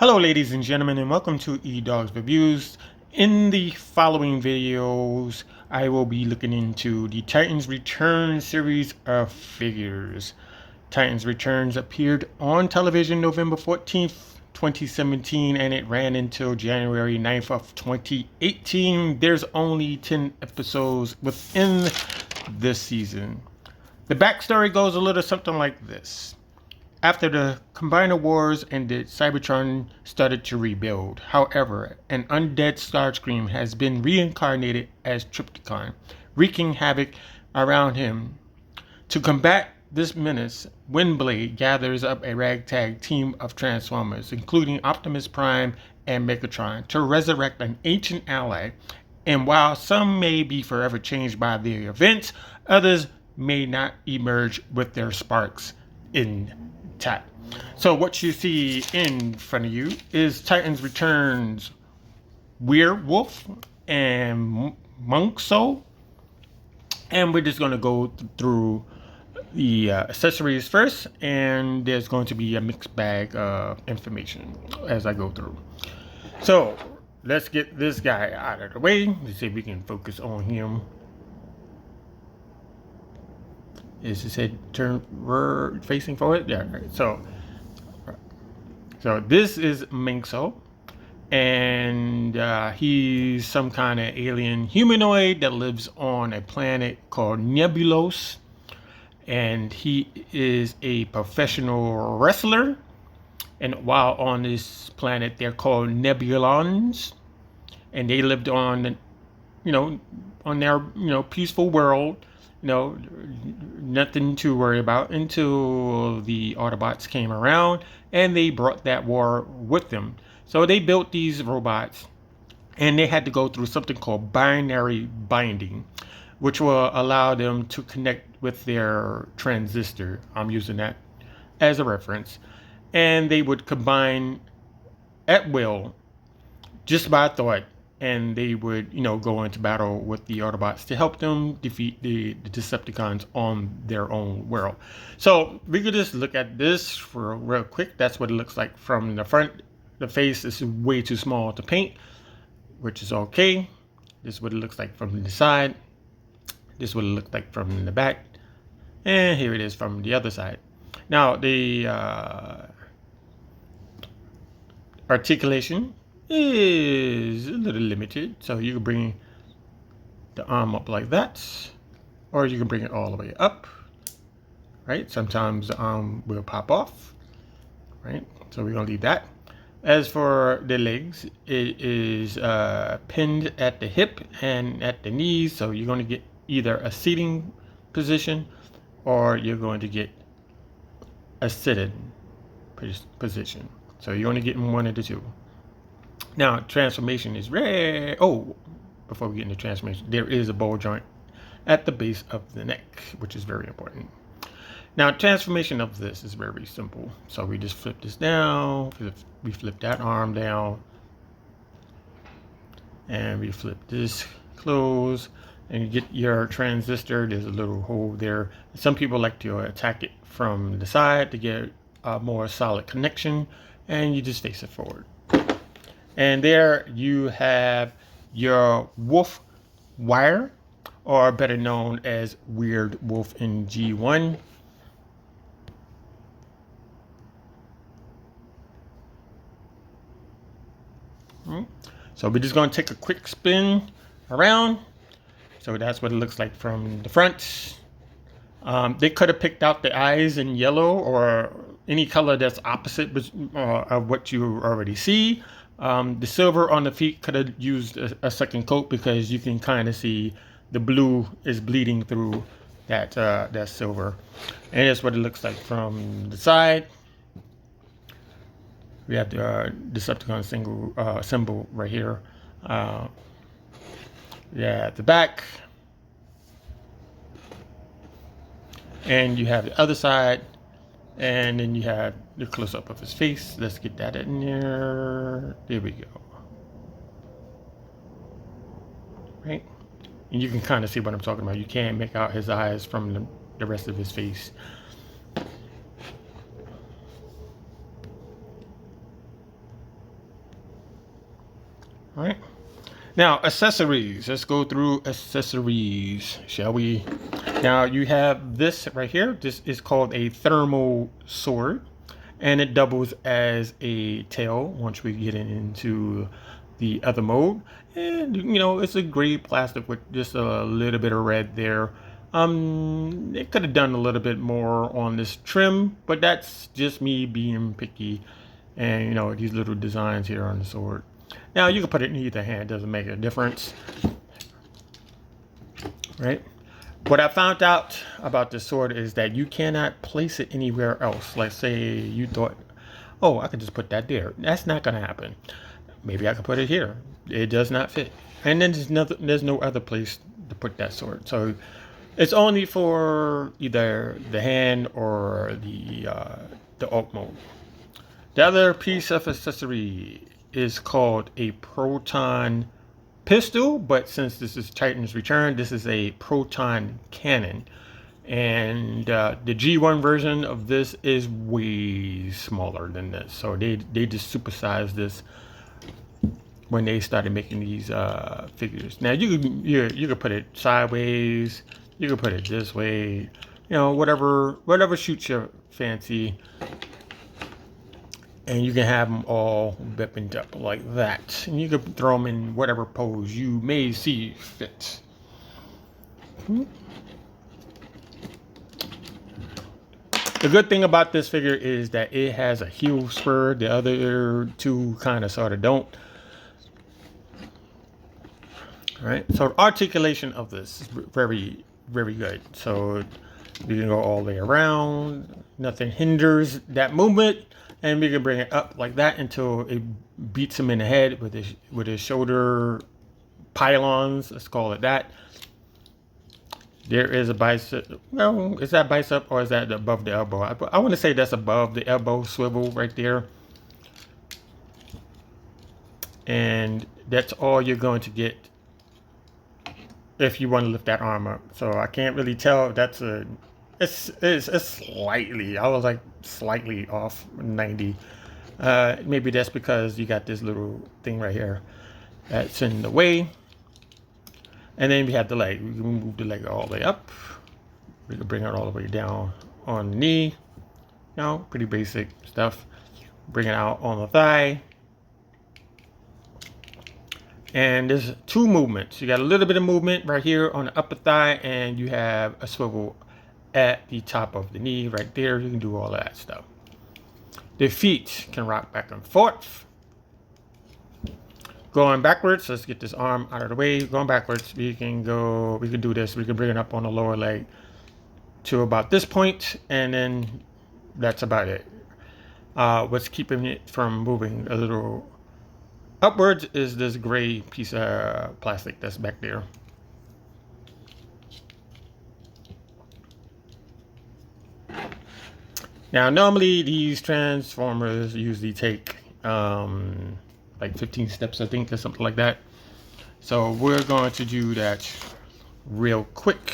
Hello ladies and gentlemen, and welcome to Edoggz Reviews. In the following videos, I will be looking into the Titans Return series of figures. Titans Returns appeared on television November 14th, 2017, and it ran until January 9th of 2018. There's only 10 episodes within this season. The backstory goes a little something like this. After the Combiner Wars ended, Cybertron started to rebuild. However, an undead Starscream has been reincarnated as Trypticon, wreaking havoc around him. To combat this menace, Windblade gathers up a ragtag team of Transformers, including Optimus Prime and Megatron, to resurrect an ancient ally. And while some may be forever changed by the events, others may not emerge with their sparks intact. So what you see in front of you is Titans Returns Weirdwolf and Monxo, and we're just going to go through the accessories first, and there's going to be a mixed bag of information as I go through. So let's get this guy out of the way. Let's see if we can focus on him. Is his head turned facing forward? Yeah, right. So this is Monxo, and he's some kind of alien humanoid that lives on a planet called Nebulos, and he is a professional wrestler. And while on this planet, they're called Nebulons, and they lived on, on their, peaceful world. Nothing to worry about until the Autobots came around and they brought that war with them. So they built these robots, and they had to go through something called binary binding, which will allow them to connect with their transistor. I'm using that as a reference. And they would combine at will just by thought, and they would, go into battle with the Autobots to help them defeat the Decepticons on their own world. So we could just look at this for real quick. That's what it looks like from the front. The face is way too small to paint, which is okay. This is what it looks like from the side. This is what it looks like from the back. And here it is from the other side. Now, the articulation is a little limited, so you can bring the arm up like that, or you can bring it all the way up, right? Sometimes the arm will pop off, right? So we're gonna leave that. As for the legs, it is pinned at the hip and at the knees, so you're going to get either a seating position or you're going to get a seated position. So you're only getting one of the two. Now, transformation is rare. Oh, before we get into transformation, there is a ball joint at the base of the neck, which is very important. Now, transformation of this is very simple. So we just flip this down. We flip that arm down. And we flip this close. And you get your transistor. There's a little hole there. Some people like to attack it from the side to get a more solid connection. And you just face it forward. And there you have your Wolfwire, or better known as Weirdwolf in G1. So we're just going to take a quick spin around. So that's what it looks like from the front. They could have picked out the eyes in yellow or any color that's opposite of what you already see. The silver on the feet could have used a second coat, because you can kind of see the blue is bleeding through that silver. And that's what it looks like from the side. We have the Decepticon symbol right here. At the back. And you have the other side. And then you have the close-up of his face. Let's get that in there. There we go. Right? And you can kind of see what I'm talking about. You can't make out his eyes from the rest of his face. All right. Now, accessories. Let's go through accessories, shall we? Now, you have this right here. This is called a thermal sword, and it doubles as a tail once we get into the other mode. And, you know, it's a gray plastic with just a little bit of red there. It could have done a little bit more on this trim, but that's just me being picky. And, you know, these little designs here on the sword. Now, you can put it in either hand, doesn't make a difference, right? What I found out about this sword is that you cannot place it anywhere else. Like, say you thought, oh, I could just put that there. That's not going to happen. Maybe I could put it here. It does not fit. And then there's no other place to put that sword. So it's only for either the hand or the alt mode. The other piece of accessory is called a proton pistol, but since this is Titan's Return, this is a proton cannon. And the G1 version of this is way smaller than this. So they just supersized this when they started making these figures. Now you could put it sideways, you could put it this way, you know, whatever suits your fancy. And you can have them all weaponed up like that. And you can throw them in whatever pose you may see fit. The good thing about this figure is that it has a heel spur. The other two kind of sort of don't. All right. So the articulation of this is very, very good. So you can go all the way around. Nothing hinders that movement. And we can bring it up like that until it beats him in the head with his shoulder pylons. Let's call it that. There is a bicep. No, is that bicep or is that above the elbow? I want to say that's above the elbow swivel right there. And that's all you're going to get if you want to lift that arm up. So I can't really tell. That's a... It's slightly, I was like slightly off 90. Maybe that's because you got this little thing right here that's in the way. And then we have the leg. We can move the leg all the way up. We can bring it all the way down on the knee. You know, pretty basic stuff. Bring it out on the thigh. And there's two movements. You got a little bit of movement right here on the upper thigh, and you have a swivel at the top of the knee right there. You can do all that stuff. The feet can rock back and forth. Going backwards, let's get this arm out of the way. Going backwards, we can do this. We can bring it up on the lower leg to about this point, and then that's about it. What's keeping it from moving a little upwards is this gray piece of plastic that's back there. Now, normally these transformers usually take like 15 steps, I think, or something like that. So we're going to do that real quick.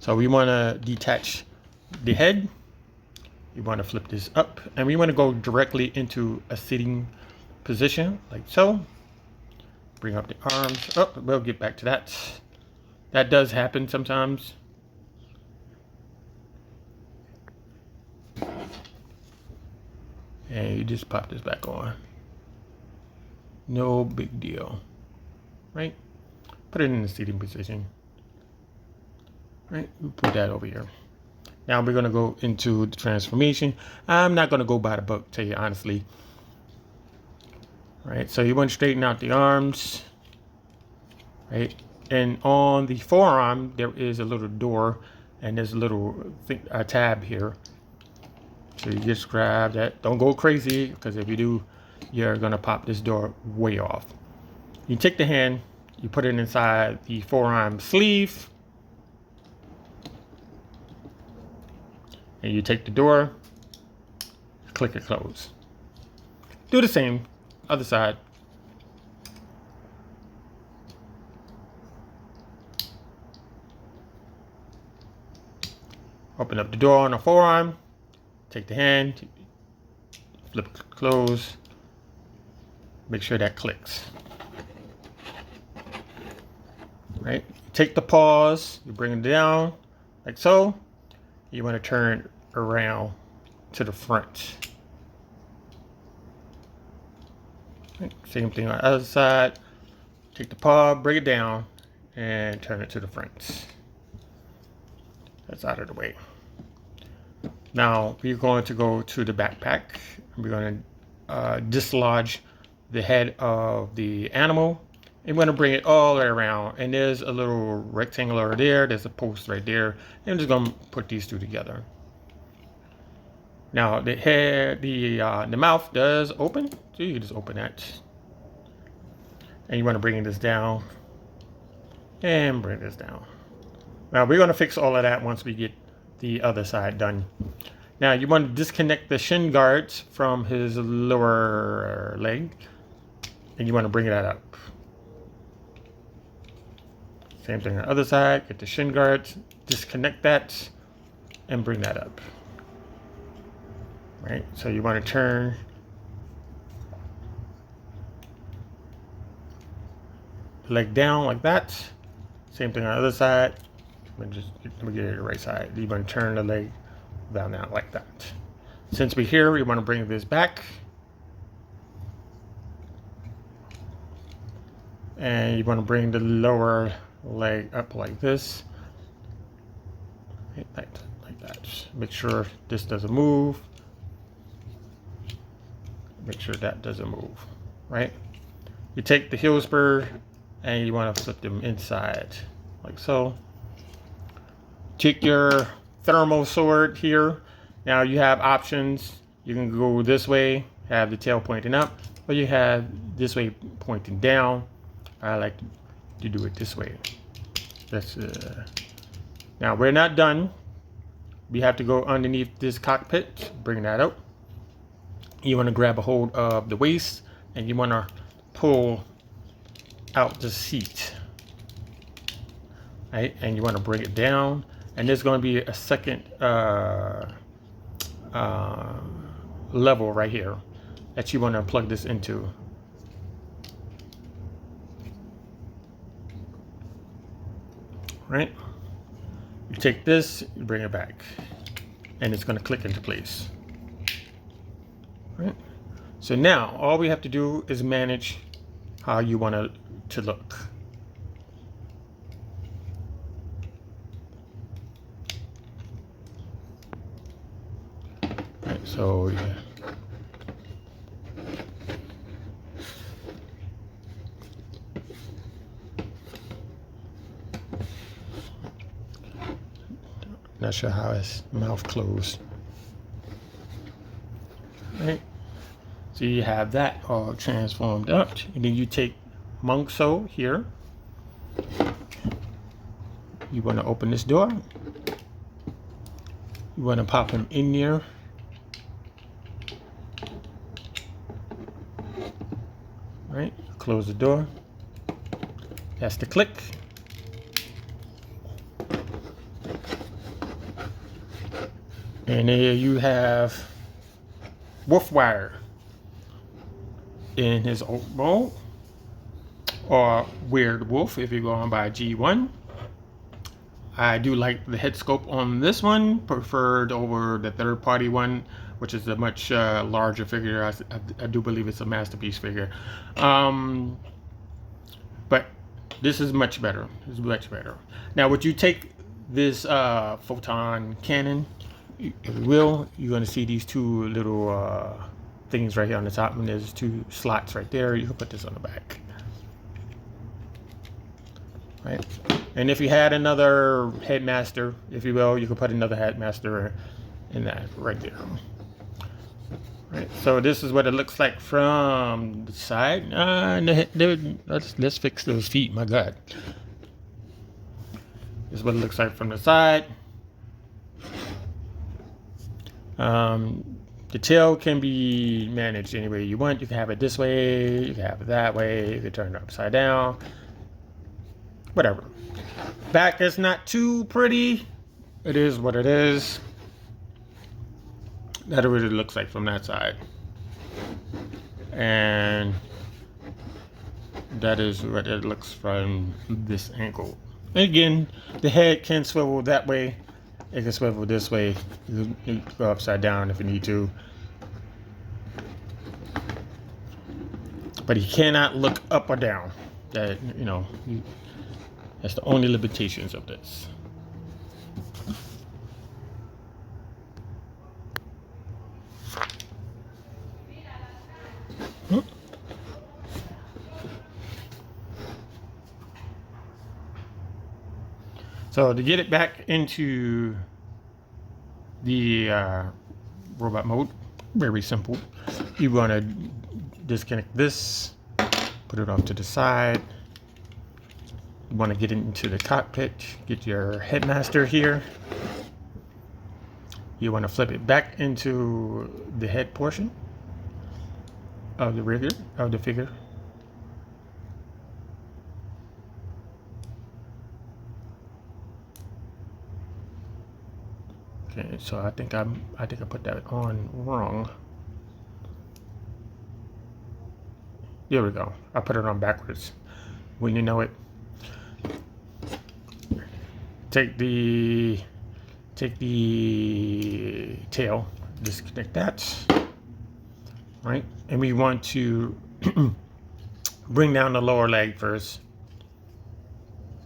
So we want to detach the head. We want to flip this up, and we want to go directly into a sitting position, like so. Bring up the arms. Oh, we'll get back to that. That does happen sometimes. And you just pop this back on. No big deal, right? Put it in the seating position, right? We put that over here. Now we're gonna go into the transformation. I'm not gonna go by the book, tell you honestly. Right, so you want to straighten out the arms, right? And on the forearm, there is a little door, and there's a little tab here. So you just grab that. Don't go crazy, because if you do, you're gonna pop this door way off. You take the hand, you put it inside the forearm sleeve, and you take the door, click it close. Do the same, other side. Open up the door on the forearm. Take the hand, flip it close, make sure that clicks. right? Take the paws, you bring it down like so. You want to turn it around to the front. Right. Same thing on the other side. Take the paw, bring it down, and turn it to the front. That's out of the way. Now we're going to go to the backpack. We're going to dislodge the head of the animal. And we're going to bring it all the way around. And there's a little rectangle over there. There's a post right there. And I'm just going to put these two together. Now the head, the mouth does open. So you can just open that. And you want to bring this down. And bring this down. Now we're going to fix all of that once we get the other side done. Now you want to disconnect the shin guards from his lower leg. And you want to bring that up. Same thing on the other side. Get the shin guards, disconnect that, and bring that up. Right? So you want to turn the leg down like that. Same thing on the other side. Let me get it to the right side. You want to turn the leg down now like that. Since we're here, we want to bring this back. And you want to bring the lower leg up like this. Like that. Make sure this doesn't move. Make sure that doesn't move. Right? You take the heel spur and you want to flip them inside like so. Take your thermal sword here. Now you have options. You can go this way, have the tail pointing up, or you have this way pointing down. I like to do it this way. That's now we're not done. We have to go underneath this cockpit, bring that out. You want to grab a hold of the waist and you want to pull out the seat. Right? And you want to bring it down. And there's going to be a second level right here that you want to plug this into. Right? You take this, you bring it back, and it's going to click into place. Right? So now all we have to do is manage how you want it to look. Right, so yeah. Not sure how his mouth closed. Right. So you have that all transformed up, and then you take Monxo here. You want to open this door. You want to pop him in there. Right. Close the door. That's the click. And there you have Wolfwire in his old mode, or Weirdwolf if you're going by G1. I do like the head sculpt on this one, preferred over the third party one, which is a much larger figure. I do believe it's a masterpiece figure. But this is much better. It's much better. Now, would you take this photon cannon? If you will, you're going to see these two little things right here on the top, and there's two slots right there. You can put this on the back. Right? And if you had another headmaster, if you will, you could put another headmaster in that right there. Right? So this is what it looks like from the side. Let's fix those feet, my God. This is what it looks like from the side. The tail can be managed any way you want. You can have it this way, you can have it that way, you can turn it upside down, whatever. Back is not too pretty. It is what it is. That's what it looks like from that side. And that is what it looks from this angle. And again, the head can swivel that way. It can swivel this way. You can go upside down if you need to. But he cannot look up or down. That, you know, that's the only limitations of this. So to get it back into the robot mode, very simple. You want to disconnect this, put it off to the side. You want to get into the cockpit, get your headmaster here. You want to flip it back into the head portion of the figure. Okay, so I think I put that on wrong. There we go. I put it on backwards. When you know it, take the tail, disconnect that. Right, and we want to bring down the lower leg first.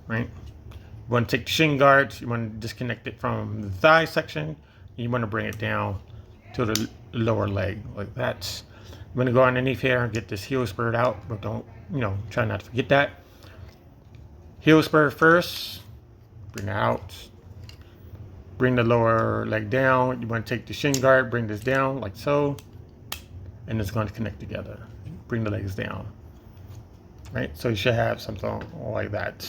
Right. You want to take the shin guard, you want to disconnect it from the thigh section. You want to bring it down to the lower leg like that. You want to go underneath here and get this heel spur out, but don't, you know, try not to forget that. Heel spur first, bring it out. Bring the lower leg down. You want to take the shin guard, bring this down like so, and it's going to connect together. Bring the legs down. Right, so you should have something like that.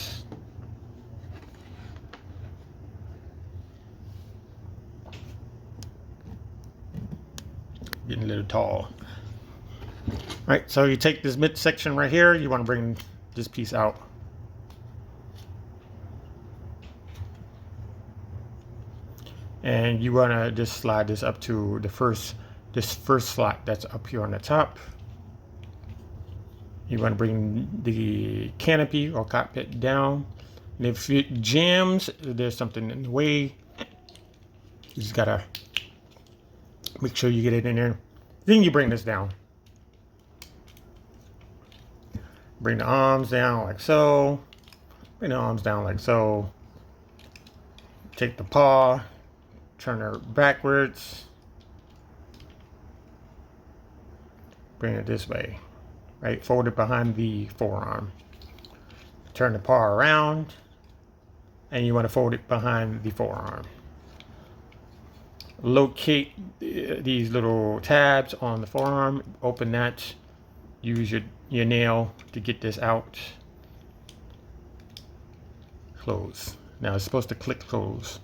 Getting a little tall. Right, so you take this midsection right here, you want to bring this piece out. And you want to just slide this up to the first slot that's up here on the top. You want to bring the canopy or cockpit down. And if it jams, there's something in the way, you just gotta make sure you get it in there. Then you bring this down. Bring the arms down like so. Bring the arms down like so. Take the paw, turn her backwards. Bring it this way. Right, fold it behind the forearm. Turn the paw around, and you want to fold it behind the forearm. Locate these little tabs on the forearm, open that, use your nail to get this out. Close. Now it's supposed to click close.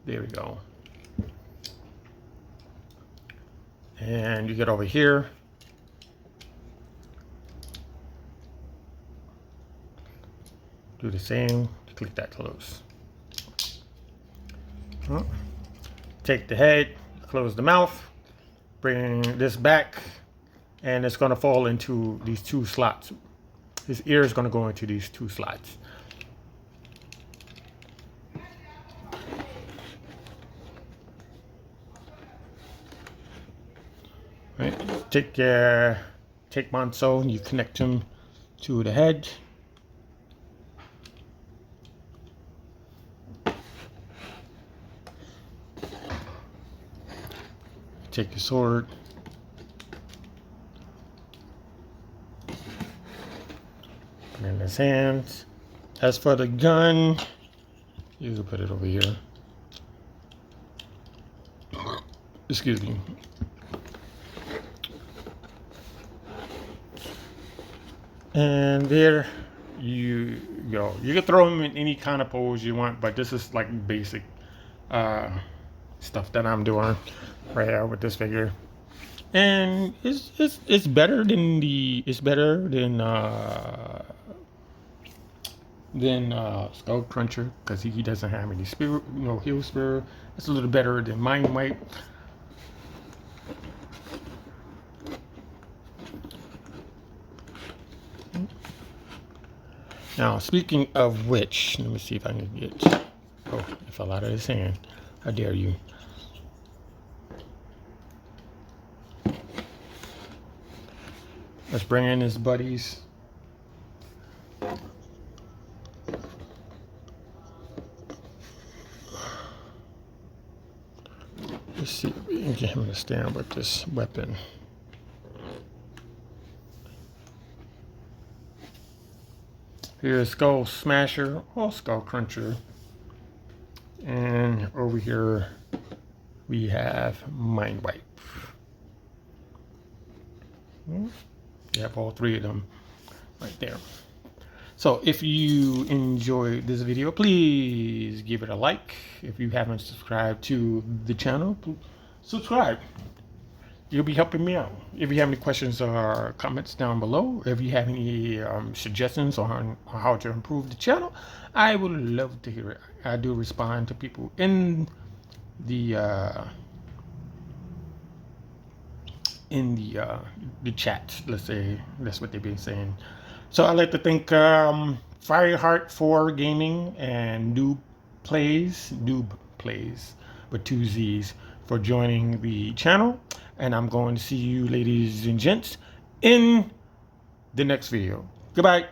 There we go. And you get over here. Do the same, click that close. Take the head, close the mouth, bring this back, and it's going to fall into these two slots. His ear is going to go into these two slots. Right. Take Monxo and you connect him to the head. Take your sword. Put it in his hands. As for the gun, you can put it over here. Excuse me. And there you go. You can throw them in any kind of pose you want, but this is like basic stuff that I'm doing right here with this figure. And it's better than Skull Cruncher, because he doesn't have any heel spur. It's a little better than Mind Wipe. Now, speaking of which, let me see if I can get... Oh, it fell out of his hand. How dare you. Let's bring in his buddies. Let's see if we can get him to stand with this weapon. Here's Skull Smasher or Skull Cruncher. And over here we have Mind Wipe. You have all three of them right there. So if you enjoyed this video, please give it a like. If you haven't subscribed to the channel, subscribe. You'll be helping me out. If you have any questions or comments down below, if you have any suggestions on how to improve the channel, I would love to hear it. I do respond to people in the chat. Let's say that's what they've been saying. So I'd like to thank Fireheart4 Gaming and Noob Plays with 2 Z's for joining the channel. And I'm going to see you, ladies and gents, in the next video. Goodbye.